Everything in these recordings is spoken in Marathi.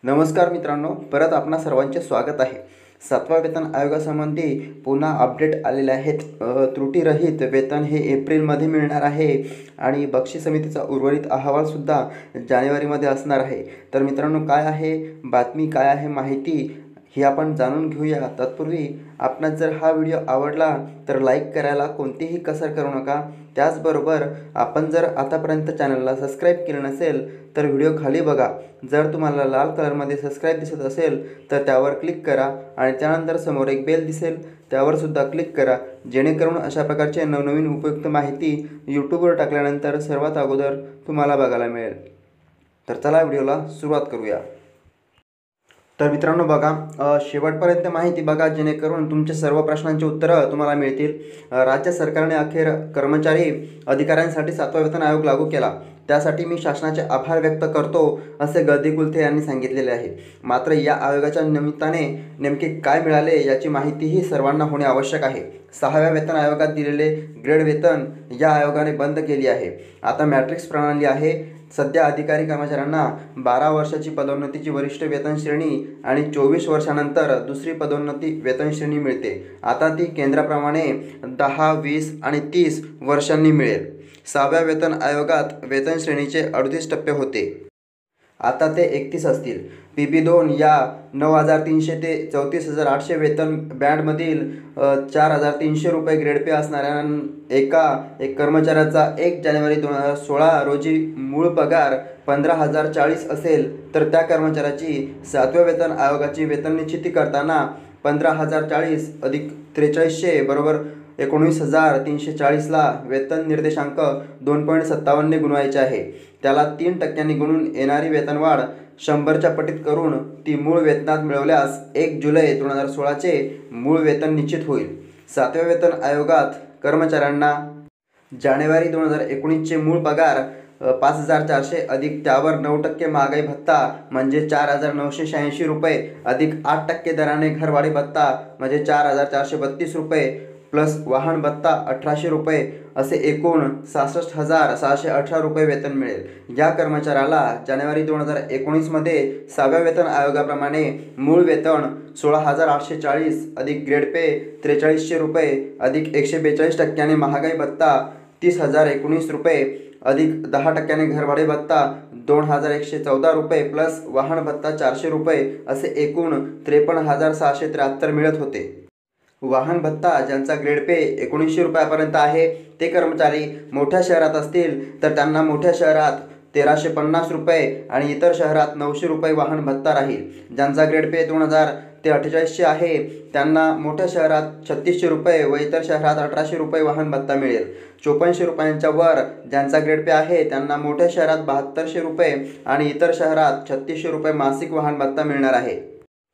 नमस्कार मित्रांनो, परत आपणा सर्वांचे स्वागत आहे। 7व्या वेतन आयोगासंबंधी पुन्हा अपडेट आलेले आहेत। त्रुटीरहित वेतन हे एप्रिलमध्ये मिळणार आहे आणि बक्षीस समितीचा उर्वरित अहवालसुद्धा जानेवारीमध्ये असणार आहे। तर मित्रांनो, काय आहे बातमी, काय आहे माहिती, हे आपण जाणून घेऊया। तत्पूर्वी आपणास जर हा व्हिडिओ आवडला तर लाईक करायला कोणतीही कसर करू नका। त्याचबरोबर आपण जर आतापर्यंत चॅनलला सबस्क्राईब केलं नसेल तर व्हिडिओ खाली बघा। जर तुम्हाला लाल कलरमध्ये सबस्क्राईब दिसत असेल तर त्यावर क्लिक करा आणि त्यानंतर समोर एक बेल दिसेल, त्यावर सुद्धा क्लिक करा, जेणेकरून अशा प्रकारचे नवनवीन उपयुक्त माहिती यूट्यूबवर टाकल्यानंतर सर्वात अगोदर तुम्हाला बघायला मिळेल। तर चला व्हिडिओला सुरुवात करूया। तर मित्रांनो बघा, शेवटपर्यंत माहिती बघा, जेणेकरून तुमचे सर्व प्रश्नांची उत्तरं तुम्हाला मिळतील। राज्य सरकारने अखेर कर्मचारी अधिकाऱ्यांसाठी 7वा वेतन आयोग लागू केला, त्यासाठी मी शासनाचे आभार व्यक्त करतो, असे गर्दीकुलथे यांनी सांगितलेले आहे। मात्र या आयोगाच्या निमित्ताने नेमके काय मिळाले याची माहितीही सर्वांना होणे आवश्यक आहे। 6व्या वेतन आयोगात दिलेले ग्रेड वेतन या आयोगाने बंद केली आहे। आता मॅट्रिक्स प्रणाली आहे। सध्या अधिकारी कर्मचाऱ्यांना 12 वर्षाची पदोन्नतीची वरिष्ठ वेतन श्रेणी आणि 24 वर्षानंतर दुसरी पदोन्नती वेतन श्रेणी मिळते। आता ती केंद्राप्रमाणे 10, 20 आणि 30 वर्षांनी मिळेल। 6व्या वेतन आयोगात वेतन श्रेणीचे 38 टप्पे होते, आता ते 31 असतील। PP2 या 9,300 ते 34,800 वेतन बँडमधील 4,300 रुपये ग्रेड पे असणाऱ्या एक कर्मचाऱ्याचा 1 जानेवारी 2016 रोजी मूळ पगार 15,040 असेल, तर त्या कर्मचाऱ्याची 7व्या वेतन आयोगाची वेतन निश्चिती करताना 15,040 अधिक 4300 बरोबर 19,340 ला वेतन निर्देशांक 2.57 ने गुणवायचे आहे। त्याला 3% गुणून येणारी वेतनवाढ 100च्या पटीत करून ती मूळ वेतनात मिळवल्यास 1 जुलै 2016 चे मूळ वेतन निश्चित होईल। 7व्या वेतन आयोगात कर्मचाऱ्यांना जानेवारी 2019 चे मूळ पगार 5,400 अधिक त्यावर 9% महागाई भत्ता म्हणजे 4,986 रुपये अधिक 8% दराने घरभाडे भत्ता म्हणजे 4,432 रुपये प्लस वाहन भत्ता 1,800 रुपये असे एकूण 66,618 रुपये वेतन मिळेल। या कर्मचाऱ्याला जानेवारी 2019 मध्ये 6व्या वेतन आयोगाप्रमाणे मूळ वेतन 16,840 अधिक ग्रेड पे 4300 रुपये अधिक 142% महागाई भत्ता 30,019 रुपये अधिक 10% घरभाडे भत्ता 2,114 रुपये प्लस वाहन भत्ता 400 रुपये असे एकूण 53,673 मिळत होते। वाहन भत्ता ज्यांचा ग्रेड पे 1900 रुपयापर्यंत आहे ते कर्मचारी मोठ्या शहरात असतील तर त्यांना मोठ्या शहरात 1,350 रुपये आणि इतर शहरात 900 रुपये वाहन भत्ता राहील। ज्यांचा ग्रेड पे 2,000 ते 4800 आहे त्यांना मोठ्या शहरात 3600 रुपये व इतर शहरात 1,800 रुपये वाहन भत्ता मिळेल। 5400 रुपयांच्या वर ज्यांचा ग्रेड पे आहे त्यांना मोठ्या शहरात 7200 रुपये आणि इतर शहरात 3600 रुपये मासिक वाहन भत्ता मिळणार आहे।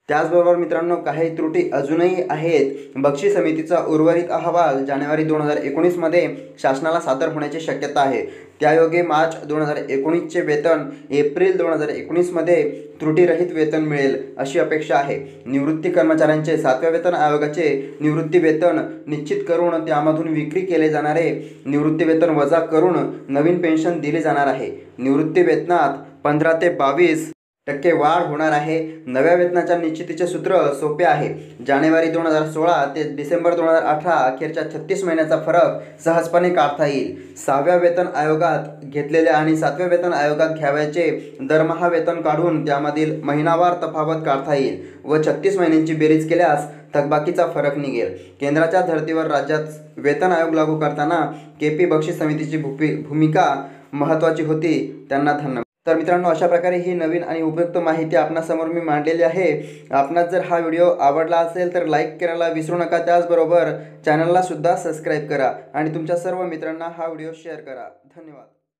त्याचबरोबर मित्रांनो, काही त्रुटी अजूनही आहेत। बक्षीस समितीचा उर्वरित अहवाल जानेवारी 2019 मध्ये शासनाला सादर होण्याची शक्यता आहे। त्यायोगे मार्च 2019 चे वेतन एप्रिल 2019 मध्ये त्रुटीरहित वेतन मिळेल अशी अपेक्षा आहे। निवृत्ती कर्मचाऱ्यांचे 7व्या वेतन आयोगाचे निवृत्ती वेतन निश्चित करून त्यामधून विक्री केले जाणारे निवृत्ती वेतन वजा करून नवीन पेन्शन दिली जाणार आहे। निवृत्ती वेतनात 15 ते 22% वाढ होणार आहे। नव्या वेतनाच्या निश्चितीचे सूत्र सोपे आहे। जानेवारी 2016 ते डिसेंबर 2018 अखेरच्या 36 महिन्याचा फरक सहजपणे काढता येईल। 6व्या वेतन आयोगात घेतलेले आणि 7व्या वेतन आयोगात घ्यावयाचे दरमहा वेतन काढून त्यामधील महिनावार तफावत काढता येईल व 36 महिन्यांची बेरीज केल्यास थकबाकीचा फरक निघेल। केंद्राच्या धर्तीवर राज्यात वेतन आयोग लागू करताना KP बक्षीस समितीची भूमिका महत्त्वाची होती। त्यांना धन्यवाद। तर मित्रांनो, अशा प्रकारे ही नवीन आणि उपयुक्त माहिती आपणासमोर मी मांडलेली आहे। आपणास जर हा व्हिडिओ आवडला असेल तर लाईक करायला विसरू नका। त्याचबरोबर चॅनलला सुद्धा सबस्क्राईब करा आणि तुमच्या सर्व मित्रांना हा व्हिडिओ शेअर करा। धन्यवाद।